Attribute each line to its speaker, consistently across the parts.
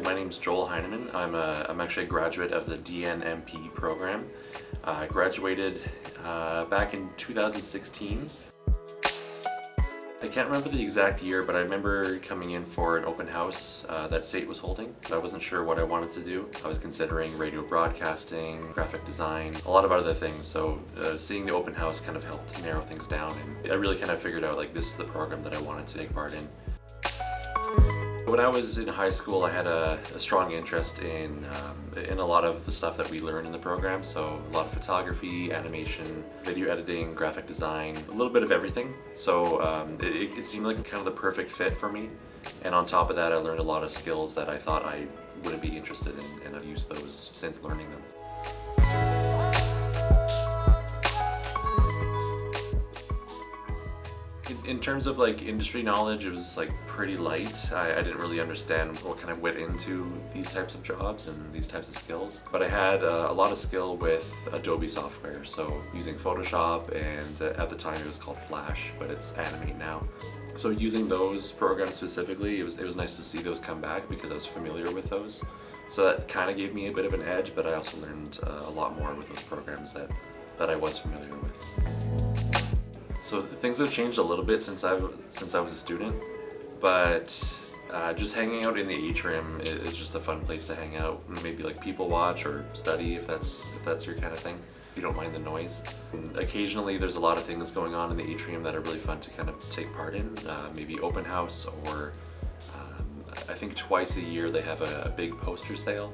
Speaker 1: my name's Joel Hineman. I'm actually a graduate of the DNMP program. I graduated back in 2016. I can't remember the exact year, but I remember coming in for an open house that SAIT was holding. I wasn't sure what I wanted to do. I was considering radio broadcasting, graphic design, a lot of other things. So seeing the open house kind of helped narrow things down, and I really kind of figured out like this is the program that I wanted to take part in. When I was in high school, I had a strong interest in a lot of the stuff that we learned in the program. So a lot of photography, animation, video editing, graphic design, a little bit of everything. So it seemed like kind of the perfect fit for me. And on top of that, I learned a lot of skills that I thought I wouldn't be interested in, and I've used those since learning them. In terms of like industry knowledge, it was like pretty light. I didn't really understand what kind of went into these types of jobs and these types of skills. But I had a lot of skill with Adobe software, so using Photoshop, and at the time it was called Flash, but it's Animate now. So using those programs specifically, it was nice to see those come back because I was familiar with those. So that kind of gave me a bit of an edge, but I also learned a lot more with those programs that I was familiar with. So things have changed a little bit since I was a student, but just hanging out in the atrium is just a fun place to hang out. Maybe like people watch or study if that's your kind of thing. You don't mind the noise. And occasionally there's a lot of things going on in the atrium that are really fun to kind of take part in. Maybe open house, or I think twice a year they have a big poster sale.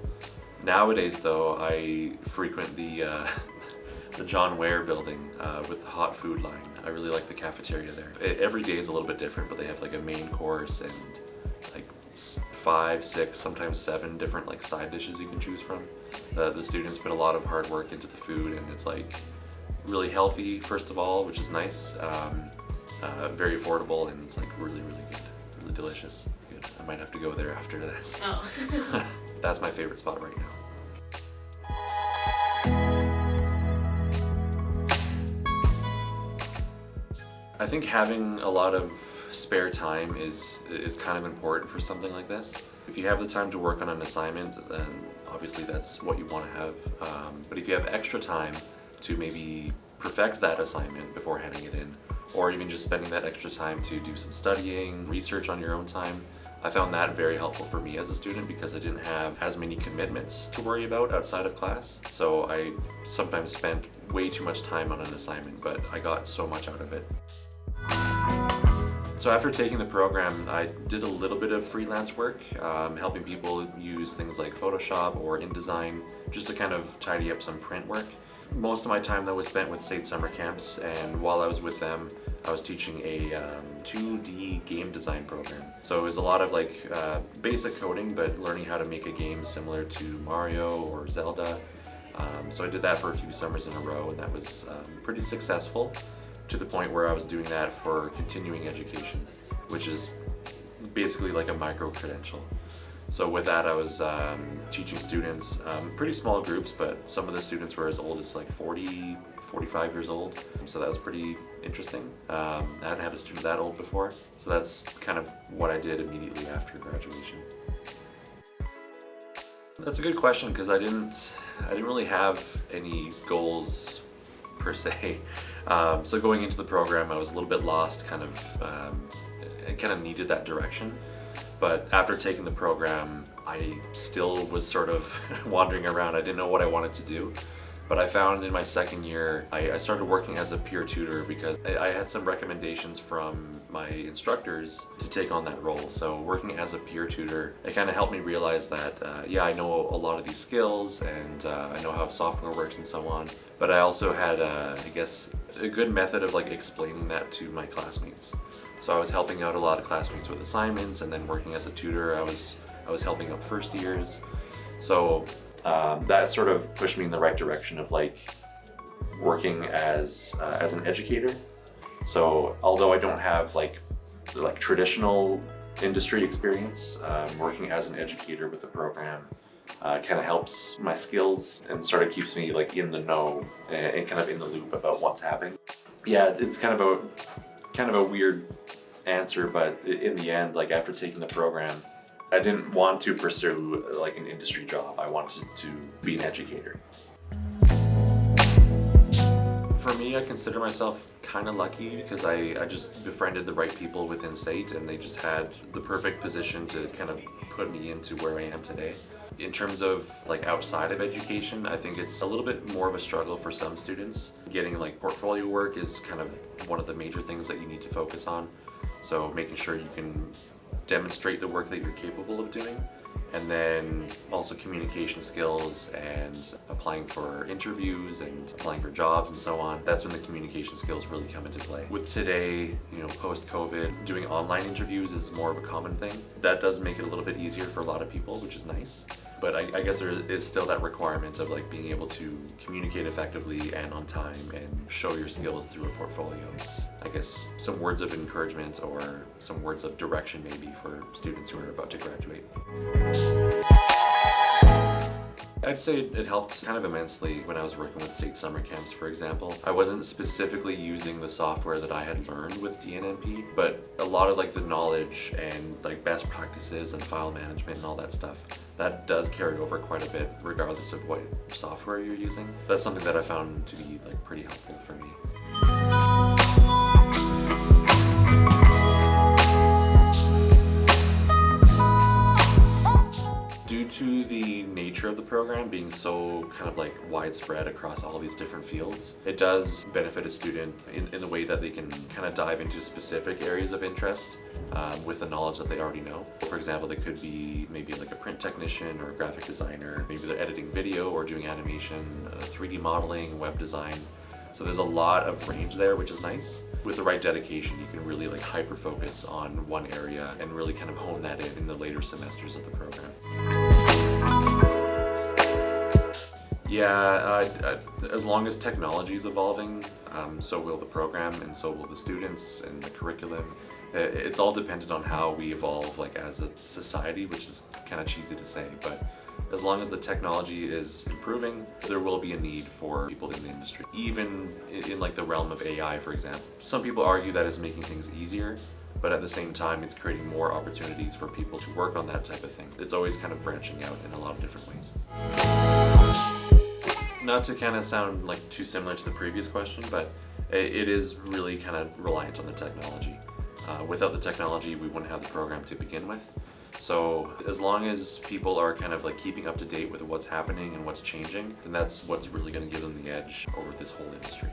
Speaker 1: Nowadays though, I frequent the John Ware building with the hot food line. I really like the cafeteria there. Every day is a little bit different, but they have like a main course and like 5, 6, sometimes 7 different like side dishes you can choose from. The students put a lot of hard work into the food, and it's like really healthy first of all, which is nice. Very affordable, and it's like really good, really delicious. Good. I might have to go there after this.
Speaker 2: Oh.
Speaker 1: That's my favorite spot right now. I think having a lot of spare time is kind of important for something like this. If you have the time to work on an assignment, then obviously that's what you want to have. But if you have extra time to maybe perfect that assignment before handing it in, or even just spending that extra time to do some studying, research on your own time, I found that very helpful for me as a student because I didn't have as many commitments to worry about outside of class. So I sometimes spent way too much time on an assignment, but I got so much out of it. So after taking the program, I did a little bit of freelance work, helping people use things like Photoshop or InDesign just to kind of tidy up some print work. Most of my time though was spent with SAIT summer camps, and while I was with them, I was teaching a 2D game design program. So it was a lot of like basic coding, but learning how to make a game similar to Mario or Zelda. So I did that for a few summers in a row, and that was pretty successful, to the point where I was doing that for continuing education, which is basically like a micro-credential. So with that, I was teaching students, pretty small groups, but some of the students were as old as like 40, 45 years old. So that was pretty interesting. I hadn't had a student that old before. So that's kind of what I did immediately after graduation. That's a good question, because I didn't really have any goals per se. So going into the program, I was a little bit lost, kind of needed that direction. But after taking the program, I still was sort of wandering around. I didn't know what I wanted to do. But I found in my second year, I started working as a peer tutor because I had some recommendations from my instructors to take on that role. So working as a peer tutor, it kind of helped me realize that, yeah, I know a lot of these skills, and I know how software works and so on. But I also had, I guess, a good method of like explaining that to my classmates. So I was helping out a lot of classmates with assignments, and then working as a tutor, I was helping out first years. So that sort of pushed me in the right direction of like working as an educator. So although I don't have like traditional industry experience, working as an educator with the program kind of helps my skills and sort of keeps me like in the know and kind of in the loop about what's happening. Yeah, it's kind of a weird answer, but in the end, like after taking the program, I didn't want to pursue like an industry job. I wanted to be an educator. For me, I consider myself kind of lucky because I just befriended the right people within SAIT, and they just had the perfect position to kind of put me into where I am today. In terms of like outside of education, I think it's a little bit more of a struggle for some students. Getting like portfolio work is kind of one of the major things that you need to focus on. So making sure you can demonstrate the work that you're capable of doing, and then also communication skills and applying for interviews and applying for jobs and so on. That's when the communication skills really come into play. With today, post-COVID, doing online interviews is more of a common thing. That does make it a little bit easier for a lot of people, which is nice. But I guess there is still that requirement of like being able to communicate effectively and on time and show your skills through a portfolio. It's, I guess, some words of encouragement or some words of direction maybe for students who are about to graduate. I'd say it helped kind of immensely when I was working with SAIT summer camps, for example. I wasn't specifically using the software that I had learned with DNMP, but a lot of like the knowledge and like best practices and file management and all that stuff, that does carry over quite a bit regardless of what software you're using. That's something that I found to be like pretty helpful for me. Due to the nature of the program being so kind of like widespread across all these different fields, it does benefit a student in the way that they can kind of dive into specific areas of interest with the knowledge that they already know. For example, they could be maybe like a print technician or a graphic designer. Maybe they're editing video or doing animation, 3D modeling, web design. So there's a lot of range there, which is nice. With the right dedication, you can really like hyper focus on one area and really kind of hone that in the later semesters of the program. Yeah, as long as technology is evolving, so will the program and so will the students and the curriculum. It's all dependent on how we evolve like as a society, which is kind of cheesy to say, but as long as the technology is improving, there will be a need for people in the industry. Even in like the realm of AI, for example. Some people argue that it's making things easier, but at the same time, it's creating more opportunities for people to work on that type of thing. It's always kind of branching out in a lot of different ways. Not to kind of sound like too similar to the previous question, but it is really kind of reliant on the technology. Without the technology, we wouldn't have the program to begin with. So as long as people are kind of like keeping up to date with what's happening and what's changing, then that's what's really going to give them the edge over this whole industry.